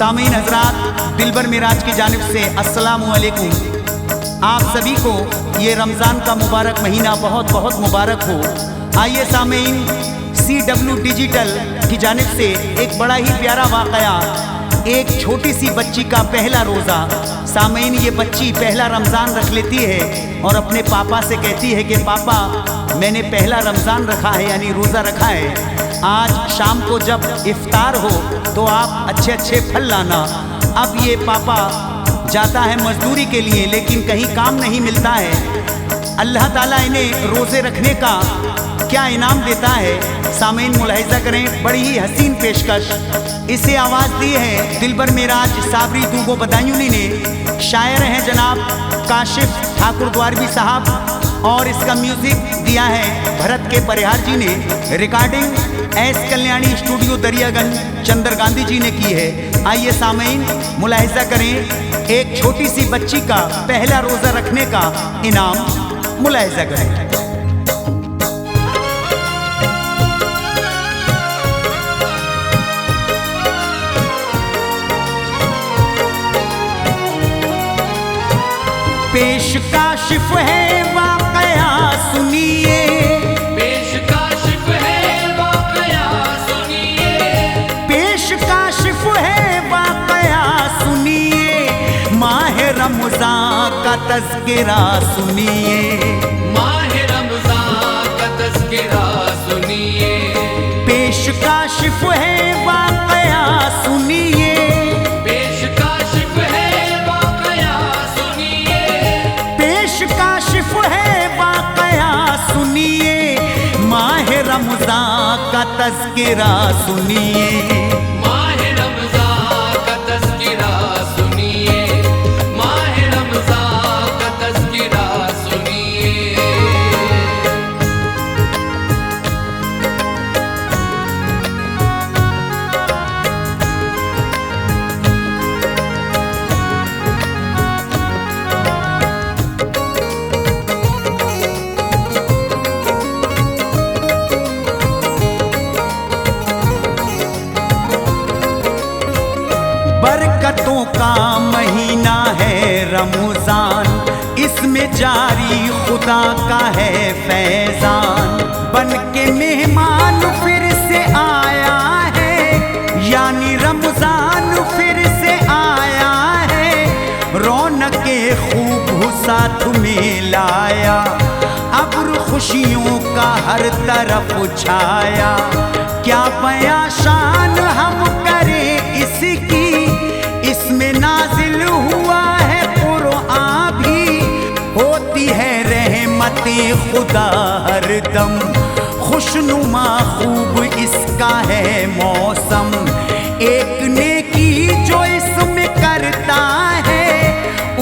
सामीन हजरात, दिलबर मिराज की जानिब से अस्सलामु अलैकुम। आप सभी को ये रमज़ान का मुबारक महीना बहुत बहुत मुबारक हो। आइए सामीन, CW डिजिटल की जानिब से एक बड़ा ही प्यारा वाक़या, एक छोटी सी बच्ची का पहला रोज़ा। सामीन, ये बच्ची पहला रमज़ान रख लेती है और अपने पापा से कहती है कि पापा मैंने पहला रमज़ान रखा है, यानी रोज़ा रखा है। आज शाम को जब इफ्तार हो तो आप अच्छे अच्छे फल लाना। अब ये पापा जाता है मजदूरी के लिए, लेकिन कहीं काम नहीं मिलता है। अल्लाह ताला इन्हें रोज़े रखने का क्या इनाम देता है, सामीन मुलाहिज़ा करें। बड़ी ही हसीन पेशकश। इसे आवाज़ दी है दिलबर मिराज साबरी दूगो बदायूनी ने। शायर हैं जनाब काशिफ ठाकुर द्वारवी साहब, और इसका म्यूज़िक दिया है भरत के परिहार जी ने। Recording S Kalyani studio Daryaganj Chandra Gandhi ji ने की है। आइए सामीन मुलाहिज़ा करें, एक छोटी सी बच्ची का पहला रोज़ा रखने का इनाम मुलाहिज़ा करें। पेश काशिफ है वाक़या सुनिए, पेश काशिफ है वाक़या सुनिए, पेश काशिफ है वाक़या सुनिए। माह रमज़ान का तज़किरा सुनिए, माह रमज़ान का तज़किरा सुनिए। पेश काशिफ है वाक़या सुनिए, पेश काशिफ है वाक़या सुनिए, पेश काशिफ है वाक़या सुनिए। माह रमज़ान का तज़किरा सुनिए, माह रमज़ान का तज़किरा सुनिए, माह रमज़ान का तज़किरा सुनिए। बरकतों का महीना है रमज़ान, इसमें जारी खुदा का है फैज़ान। बन के मेहमान फिर से आया है, यानी रमज़ान फिर से आया है। रौनके खूब साथ में लाया, अब्र खुशियों का हर तरफ छाया। क्या बयां शान हम करें इसकी, इसमें नाजिल हुआ है कुरआन भी। होती है रहमते खुदा हरदम, खुशनुमा खूब इसका है मौसम। एक नेकी जो इसमें करता है,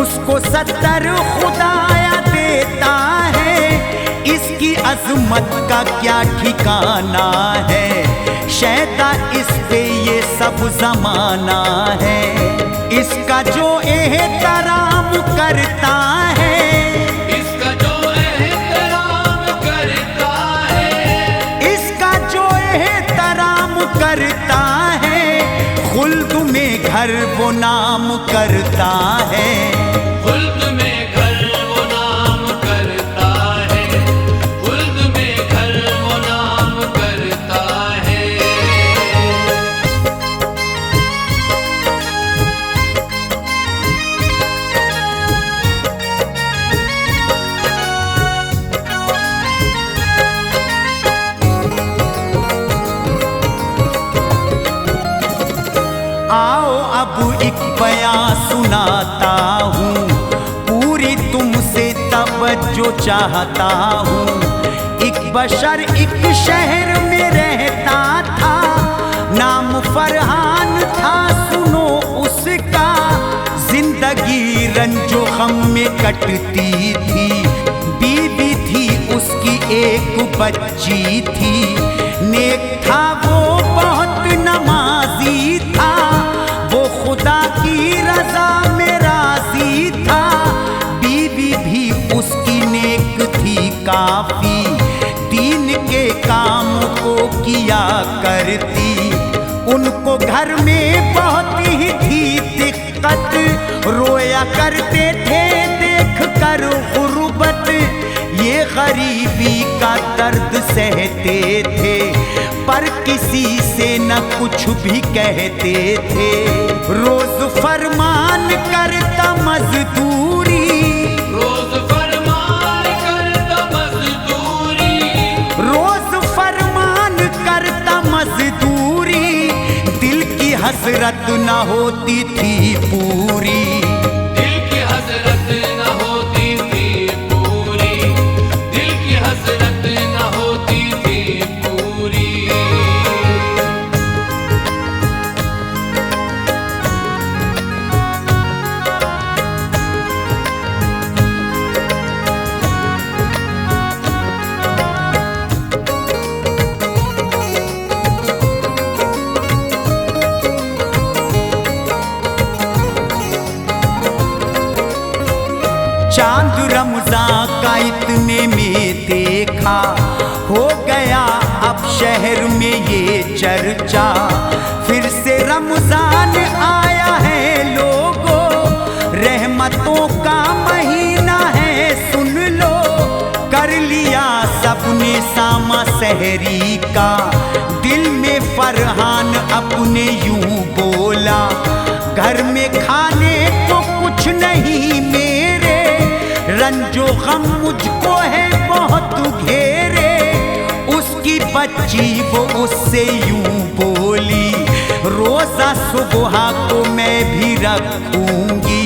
उसको 70 खुदाया देता है। इसकी अज़मत का क्या ठिकाना है, शैता इस पे ये सब ज़माना है। इसका जो एहतराम करता है, इसका जो एहतराम करता है, इसका जो एहतराम करता है। खुल्द में घर वो नाम करता है, खुल्द में घर वो नाम करता है, खुल्द में घर वो नाम करता है। आओ अब एक बयां सुनाता हूँ, पूरी तुमसे तवज्जो चाहता हूँ। एक बशर एक शहर में रहता था, नाम फरहान था सुनो उसका। जिंदगी रंजो गम में कटती थी, बीवी थी उसकी एक बच्ची थी। नेक था वो बहुत नमाजी था, वो खुदा की रजा में राजी था। बीवी भी उसकी नेक थी काफी, दीन के काम को किया करती। उनको घर में बहुत ही थी रोया करते थे देख कर गुर्बत, ये गरीबी का दर्द सहते थे, पर किसी से न कुछ भी कहते थे। रोज फरमान करता मजदूरी, रोज फरमान करता मजदूरी, रोज फरमान करता मजदूरी, दिल की हसरत न होती थी पूरी। दिल की हसरत न होती थी पूरी, दिल की हसरत न होती थी पूरी। चांद रमजान का इतने में देखा, हो गया अब शहर में ये चर्चा। फिर से रमजान आया है लोगों, रहमतों का महीना है सुन लो। कर लिया सबने सामा सहरी का, दिल में फरहान अपने यूं बोला, घर में खाने को कुछ नहीं मेरे, रंजो गम मुझको है बहुत घेरे। उसकी बच्ची वो उससे यूं बोली, रोजा सुबह को मैं भी रखूंगी।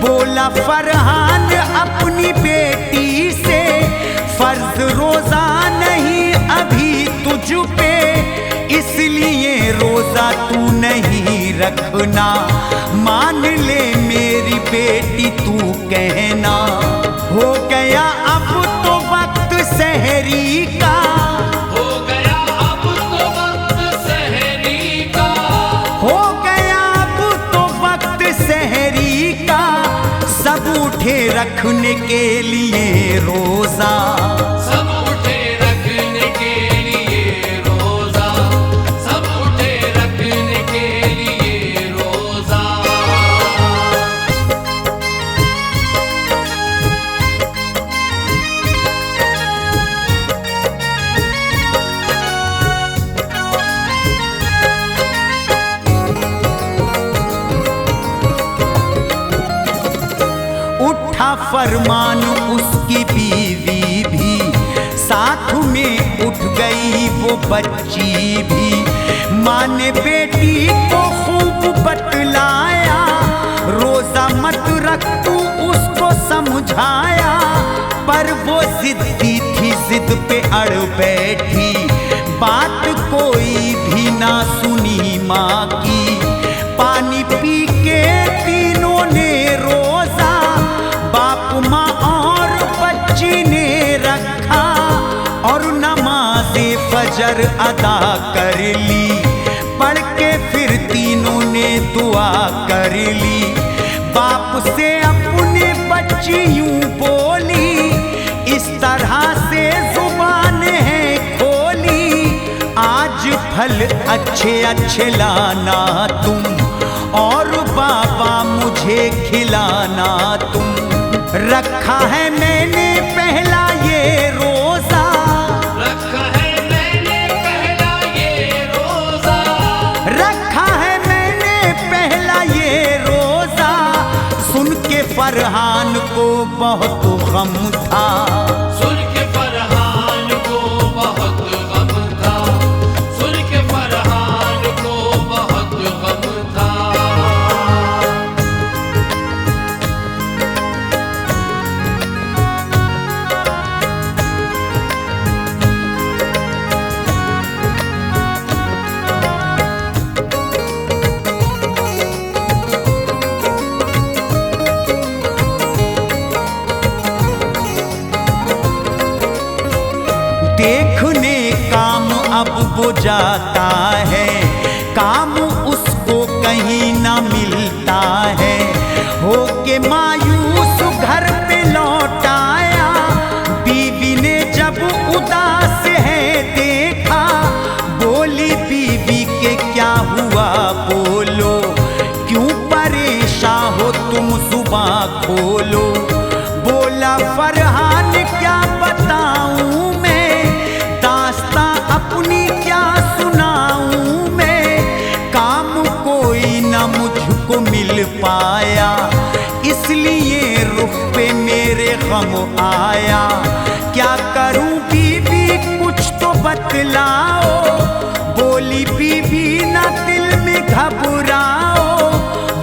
बोला फरहान अपनी बेटी से, फर्ज रोजा नहीं अभी तुझ पे, इसलिए रोजा तू नहीं रखना। मान ले मेरी बेटी तू कहना, हो गया अब तो वक्त सहरी का, हो गया अब तो वक्त सहरी का, हो गया अब तो वक्त सहरी का। सब उठे रखने के लिए रोजा, सब उठे रखने के लिए रोजा, सब उठे रखने के लिए रोजा। उठा फरमान उसकी बीवी भी, साथ में उठ गई वो बच्ची भी। माँ ने बेटी को खूब बतलाया, रोजा मत रख तू उसको समझाया, पर वो जिद्दी थी जिद पे अड़ बैठी, बात कोई भी ना सुनी माँ की। पानी पी के तीनों ने रोजा, बाप माँ और बच्ची ने रखा, और नमाज़े फजर अदा कर ली। पढ़ के फिर तीनों ने दुआ कर ली। बाप से अपने बच्ची यूं बोली, इस तरह से जुबान है खोली, आज फल अच्छे अच्छे लाना तुम, और बाबा मुझे खिलाना तुम। रखा है मैंने पहला ये रोजा, रखा है मैंने पहला ये रोजा, रखा है मैंने पहला ये रोजा। सुन के फरहान को बहुत गम था, सुन के फरहान को बहुत गम था, सुन के फरहान को बहुत गम था। देखने काम अब वो जाता है, काम उसको कहीं ना मिलता है। होके मायूस घर पे लौट आया, बीवी ने जब उदास है देखा, बोली बीवी के क्या हुआ बोलो, क्यों परेशान हो तुम जुबा खोलो। बोला फरहान क्या बताऊं मैं, दास्तां अपनी क्या सुनाऊं मैं, काम कोई न मुझको मिल पाया, इसलिए रुख पे मेरे गम आया। क्या करूं बीबी कुछ तो बतलाओ, बोली बीबी ना दिल में घबराओ,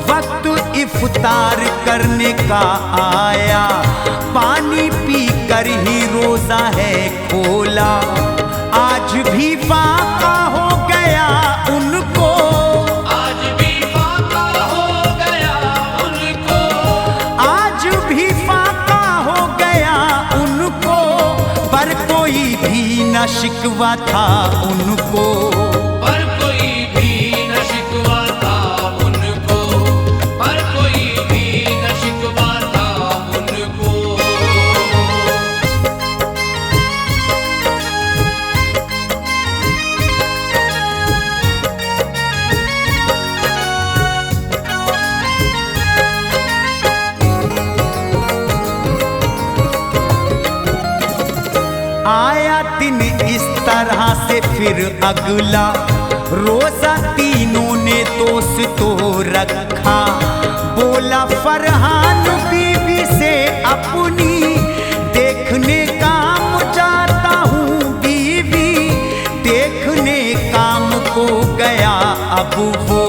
वक्त इफ्तार करने का आया, पानी पी कर ही रोजा है खोला। आज भी फाका हो गया उनको, आज भी फाका हो गया उनको, आज भी फाका हो गया उनको, पर कोई भी न शिकवा था उनको। पर कोई भी न शिकवा था उनको, पर कोई भी न शिकवा था उनको। आया दिन इस तरह से फिर अगला, रोजा तीनों ने दोस्तों रखा। बोला फरहान बीबी से अपनी, देखने काम जाता हूँ बीवी, देखने काम को गया अब वो,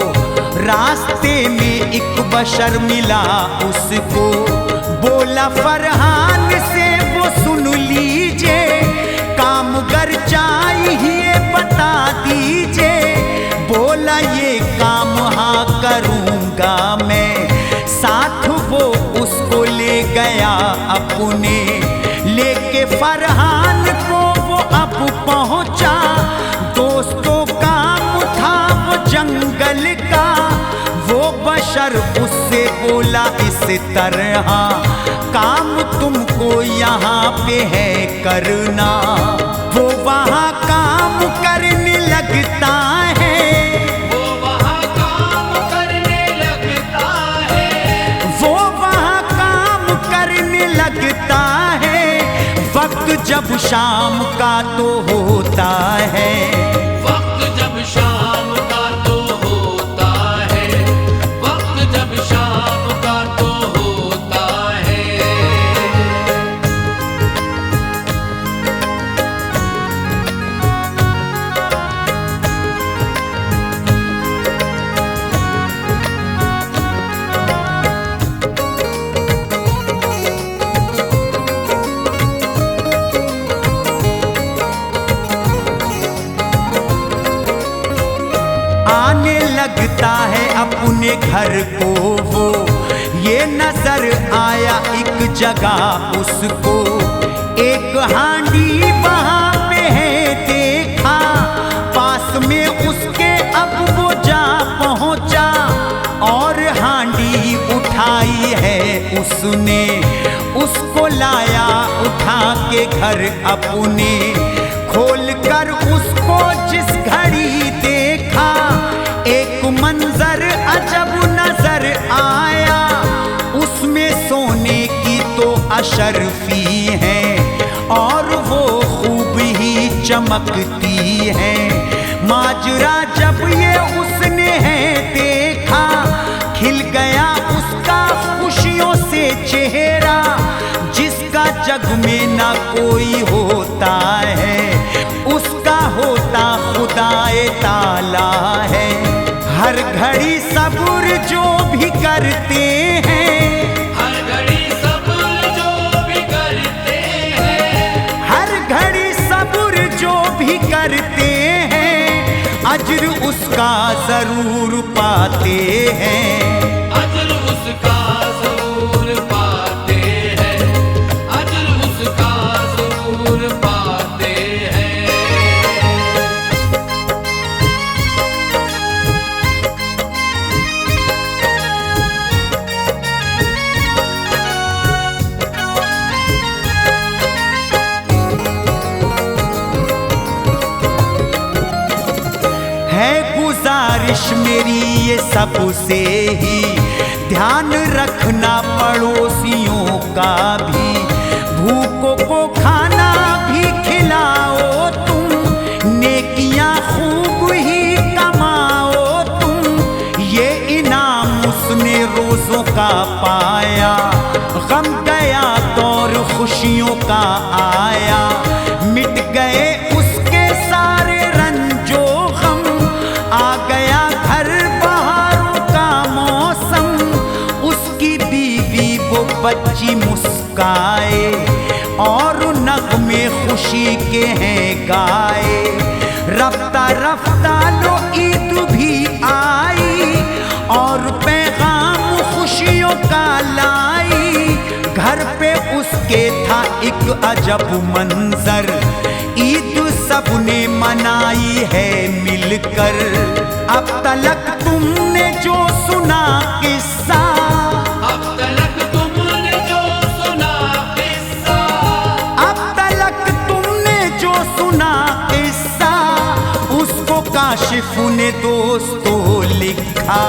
रास्ते में एक बशर मिला उसको। बोला फरहान से वो सुन लीजिए, कामगर चाहिए बता दीजिए। बोला ये काम हाँ करूँगा मैं, साथ वो उसको ले गया अपने, लेके फरहान को वो अब पहुँचा। दोस्तों काम था वो जंगल का, वो बशर उससे बोला इस तरह, काम तुमको यहाँ पे है करना। वो वहाँ काम करने लगता है, वो वहाँ काम करने लगता है, वो वहाँ काम करने लगता है। वक्त जब शाम का तो होता है, वक्त जब शाम का तो होता है, वक्त जब शाम का तो होता है। आने लगता है अपने घर को वो, ये नजर आया एक जगह उसको। एक हांडी वहाँ पे है देखा, पास में उसके अब वो जा पहुँचा, और हांडी उठाई है उसने, उसको लाया उठा के घर अपने। खोल कर उसको जिस घड़ी देखा, एक मंजर अजब नजर आया, उसमें सोने की तो अशरफी है, और वो खूब ही चमकती है। माजरा जब ये उसने है देखा, खिल गया उसका खुशियों से चेहरा, जिसका जग में ना कोई होता है, उसका होता खुदाए ताला है। हर घड़ी सब्र जो भी करते हैं, हर घड़ी सब्र जो भी करते हैं, हर घड़ी सब्र जो भी करते हैं, अज्र उसका जरूर पाते हैं। अज्र उसका जरूर पाते हैं, अज्र उसका जरूर पाते हैं। है गुजारिश मेरी ये सबसे ही, ध्यान रखना पड़ोसियों का भी, भूखों को खाना भी खिलाओ तुम, नेकियां खूब ही कमाओ तुम। ये इनाम उसने रोजों का पाया, गम गया दौर खुशियों का आया, मिट गए उसके सारे रंजो गम, आ गया घर बहारों का मौसम। उसकी बीवी वो बच्ची मुस्काए और नगमे खुशी के हैं गाए। रफ्ता रफ्ता लो ईद भी आई और पैगाम खुशियों का लाई। घर पे उसके था एक अजब मंजर, ईद सबने मनाई है मिलकर। अब तलक तुमने जो सुना किस्सा, अब तलक तुमने जो सुना किस्सा, अब तलक तुमने जो सुना किस्सा, उसको काशिफ ने दोस्तों लिखा।